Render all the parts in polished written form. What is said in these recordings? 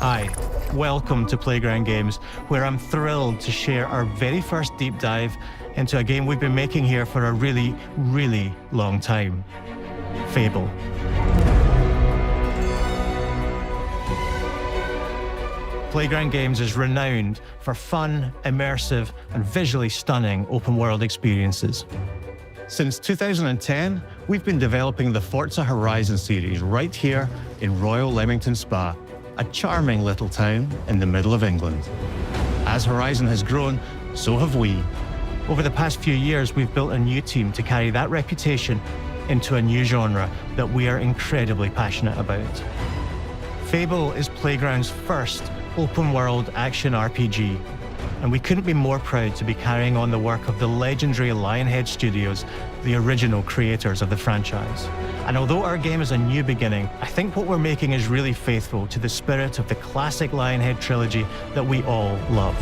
Hi, welcome to Playground Games, where I'm thrilled to share our very first deep dive into a game we've been making here for a really, really long time, Fable. Playground Games is renowned for fun, immersive, and visually stunning open-world experiences. Since 2010, we've been developing the Forza Horizon series right here in Royal Leamington Spa, a charming little town in the middle of England. As Horizon has grown, so have we. Over the past few years, we've built a new team to carry that reputation into a new genre that we are incredibly passionate about. Fable is Playground's first open-world action RPG, and we couldn't be more proud to be carrying on the work of the legendary Lionhead Studios, the original creators of the franchise. And although our game is a new beginning, I think what we're making is really faithful to the spirit of the classic Lionhead trilogy that we all love.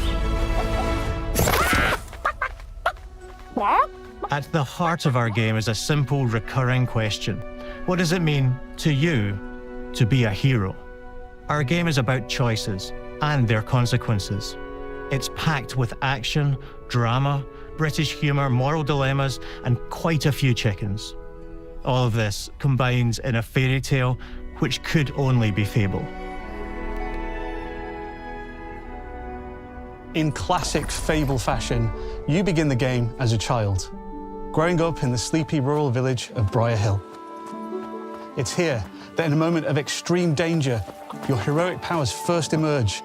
At the heart of our game is a simple, recurring question. What does it mean to you to be a hero? Our game is about choices and their consequences. It's packed with action, drama, British humour, moral dilemmas, and quite a few chickens. All of this combines in a fairy tale which could only be Fable. In classic Fable fashion, you begin the game as a child, growing up in the sleepy rural village of Briar Hill. It's here that in a moment of extreme danger, your heroic powers first emerge,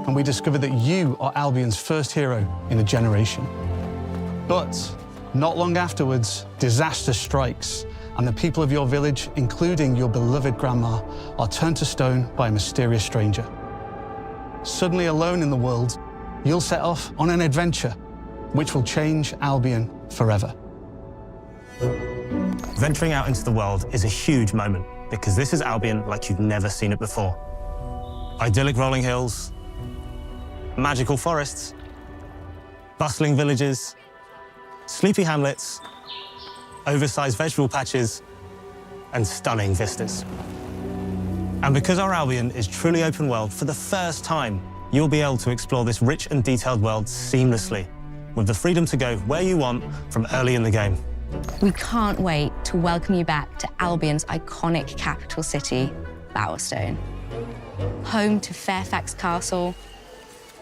and we discover that you are Albion's first hero in a generation. But not long afterwards, disaster strikes, and the people of your village, including your beloved grandma, are turned to stone by a mysterious stranger. Suddenly alone in the world, you'll set off on an adventure which will change Albion forever. Venturing out into the world is a huge moment, because this is Albion like you've never seen it before. Idyllic rolling hills, magical forests, bustling villages, sleepy hamlets, oversized vegetable patches, and stunning vistas. And because our Albion is truly open world, for the first time, you'll be able to explore this rich and detailed world seamlessly, with the freedom to go where you want from early in the game. We can't wait to welcome you back to Albion's iconic capital city, Bowerstone. Home to Fairfax Castle,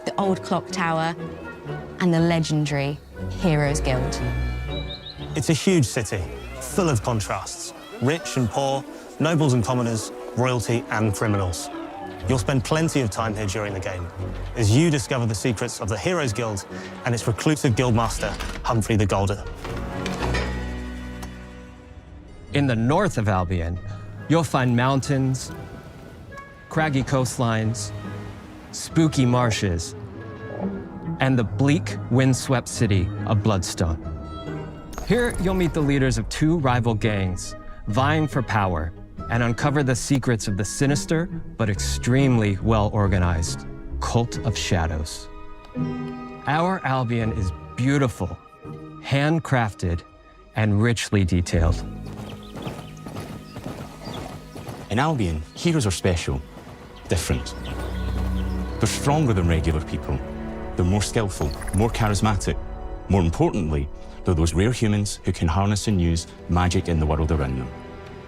the old clock tower, and the legendary Heroes Guild. It's a huge city, full of contrasts. Rich and poor, nobles and commoners, royalty and criminals. You'll spend plenty of time here during the game, as you discover the secrets of the Heroes Guild and its reclusive guildmaster, Humphrey the Golden. In the north of Albion, you'll find mountains, craggy coastlines, spooky marshes, and the bleak, windswept city of Bloodstone. Here, you'll meet the leaders of two rival gangs, vying for power, and uncover the secrets of the sinister but extremely well-organized Cult of Shadows. Our Albion is beautiful, handcrafted, and richly detailed. In Albion, heroes are special, different. They're stronger than regular people. They're more skillful, more charismatic. More importantly, they're those rare humans who can harness and use magic in the world around them.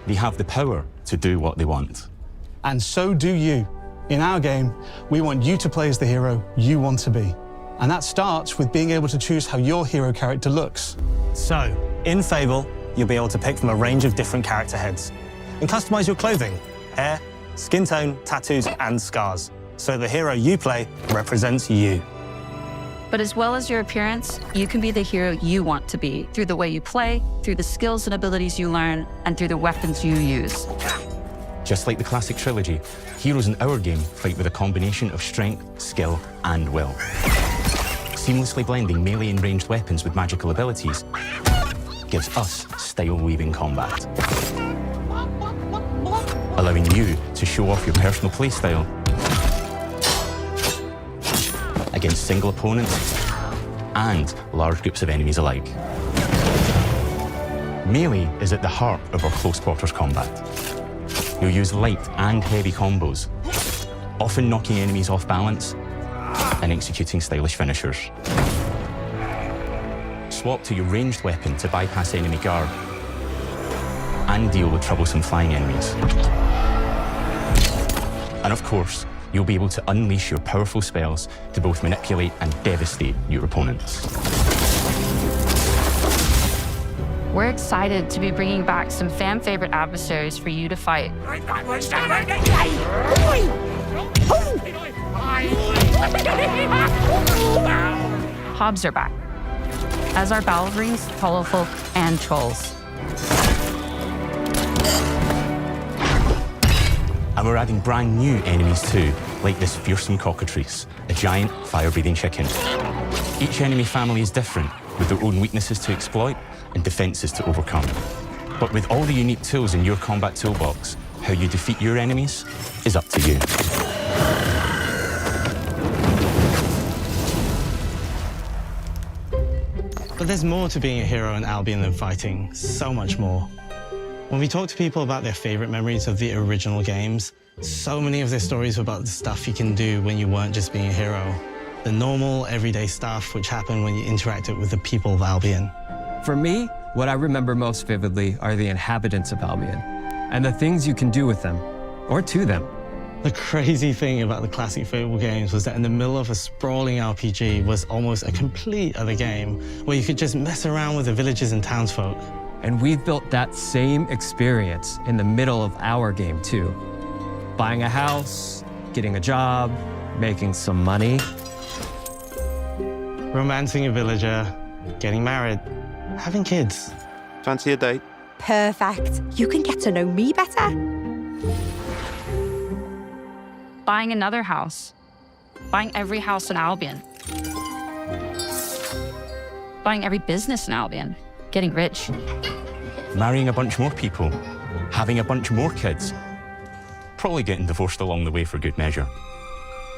They have the power to do what they want. And so do you. In our game, we want you to play as the hero you want to be. And that starts with being able to choose how your hero character looks. So, in Fable, you'll be able to pick from a range of different character heads and customize your clothing, hair, skin tone, tattoos, and scars, so the hero you play represents you. But as well as your appearance, you can be the hero you want to be through the way you play, through the skills and abilities you learn, and through the weapons you use. Just like the classic trilogy, heroes in our game fight with a combination of strength, skill, and will. Seamlessly blending melee and ranged weapons with magical abilities gives us style-weaving combat, allowing you to show off your personal playstyle against single opponents and large groups of enemies alike. Melee is at the heart of our close quarters combat. you'll use light and heavy combos, often knocking enemies off balance and executing stylish finishers. Swap to your ranged weapon to bypass enemy guard and deal with troublesome flying enemies. And of course, you'll be able to unleash your powerful spells to both manipulate and devastate your opponents. We're excited to be bringing back some fan-favorite adversaries for you to fight. Hobbs are back, as are Balverines, Hollowfolk, and Trolls. And we're adding brand new enemies too, like this fearsome Cockatrice, a giant fire-breathing chicken. Each enemy family is different, with their own weaknesses to exploit and defenses to overcome. But with all the unique tools in your combat toolbox, how you defeat your enemies is up to you. But there's more to being a hero in Albion than fighting, so much more. When we talk to people about their favorite memories of the original games, so many of their stories were about the stuff you can do when you weren't just being a hero. The normal, everyday stuff which happened when you interacted with the people of Albion. For me, what I remember most vividly are the inhabitants of Albion and the things you can do with them or to them. The crazy thing about the classic Fable games was that in the middle of a sprawling RPG was almost a complete other game where you could just mess around with the villagers and townsfolk. And we've built that same experience in the middle of our game too. Buying a house, getting a job, making some money. Romancing a villager, getting married, having kids. Fancy a date? Perfect. You can get to know me better. Buying another house. Buying every house in Albion. Buying every business in Albion. Getting rich. Marrying a bunch more people, having a bunch more kids, probably getting divorced along the way for good measure.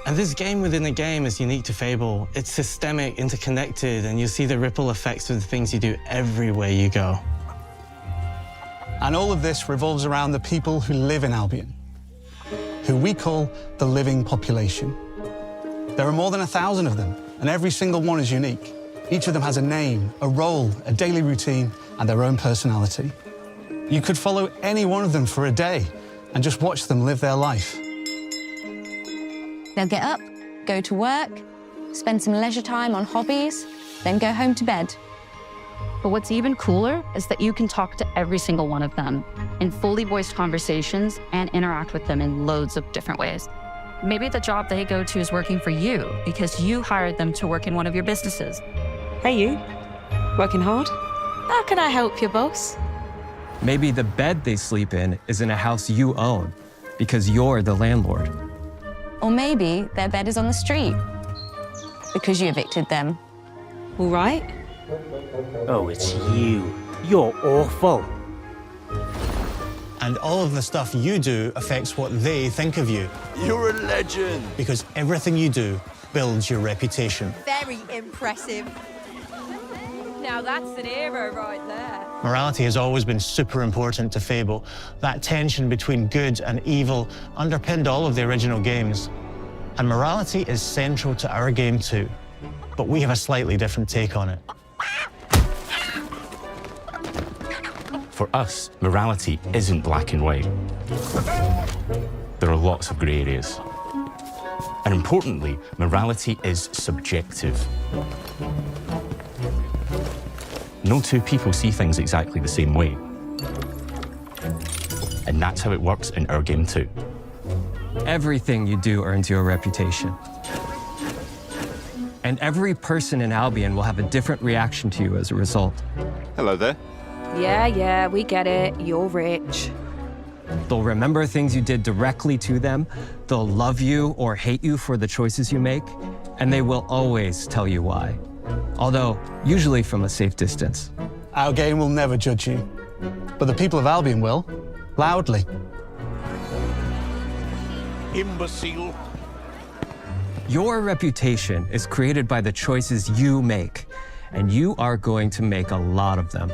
And this game within a game is unique to Fable. It's systemic, interconnected, and you see the ripple effects of the things you do everywhere you go. And all of this revolves around the people who live in Albion, who we call the living population. There are more than 1,000 of them, and every single one is unique. Each of them has a name, a role, a daily routine, and their own personality. You could follow any one of them for a day and just watch them live their life. They'll get up, go to work, spend some leisure time on hobbies, then go home to bed. But what's even cooler is that you can talk to every single one of them in fully voiced conversations and interact with them in loads of different ways. Maybe the job they go to is working for you because you hired them to work in one of your businesses. Hey, you. Working hard? How can I help you, boss? Maybe the bed they sleep in is in a house you own because you're the landlord. Or maybe their bed is on the street because you evicted them. All right. Oh, it's you. You're awful. And all of the stuff you do affects what they think of you. You're a legend! Because everything you do builds your reputation. Very impressive. Now that's an hero right there. Morality has always been super important to Fable. That tension between good and evil underpinned all of the original games. And morality is central to our game too. But we have a slightly different take on it. For us, morality isn't black and white. There are lots of grey areas. And importantly, morality is subjective. No two people see things exactly the same way. And that's how it works in our game too. Everything you do earns you a reputation. And every person in Albion will have a different reaction to you as a result. Hello there. Yeah, we get it. You're rich. They'll remember things you did directly to them, they'll love you or hate you for the choices you make, and they will always tell you why. Although, usually from a safe distance. Our game will never judge you, but the people of Albion will, loudly. Imbecile. Your reputation is created by the choices you make, and you are going to make a lot of them.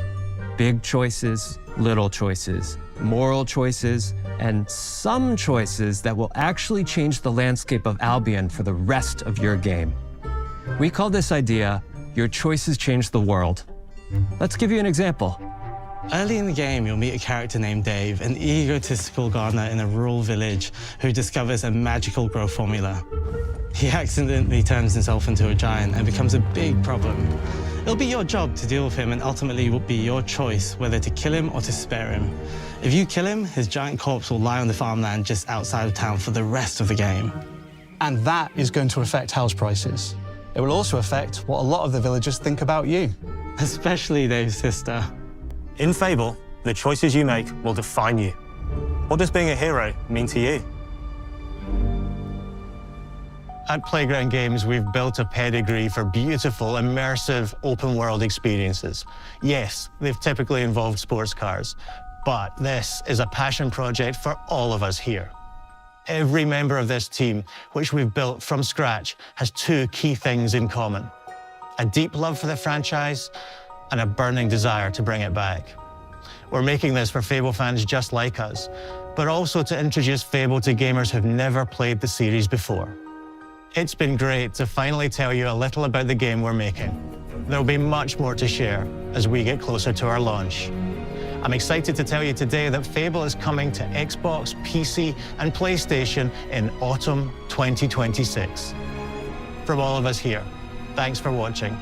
Big choices, little choices, moral choices, and some choices that will actually change the landscape of Albion for the rest of your game. We call this idea, Your Choices Change the World. Let's give you an example. Early in the game, you'll meet a character named Dave, an egotistical gardener in a rural village who discovers a magical growth formula. He accidentally turns himself into a giant and becomes a big problem. It'll be your job to deal with him, and ultimately it will be your choice whether to kill him or to spare him. If you kill him, his giant corpse will lie on the farmland just outside of town for the rest of the game. And that is going to affect house prices. It will also affect what a lot of the villagers think about you. Especially Dave's sister. In Fable, the choices you make will define you. What does being a hero mean to you? At Playground Games, we've built a pedigree for beautiful, immersive, open-world experiences. Yes, they've typically involved sports cars, but this is a passion project for all of us here. Every member of this team, which we've built from scratch, has two key things in common: a deep love for the franchise and a burning desire to bring it back. We're making this for Fable fans just like us, but also to introduce Fable to gamers who've never played the series before. It's been great to finally tell you a little about the game we're making. There'll be much more to share as we get closer to our launch. I'm excited to tell you today that Fable is coming to Xbox, PC, and PlayStation in autumn 2026. From all of us here, thanks for watching.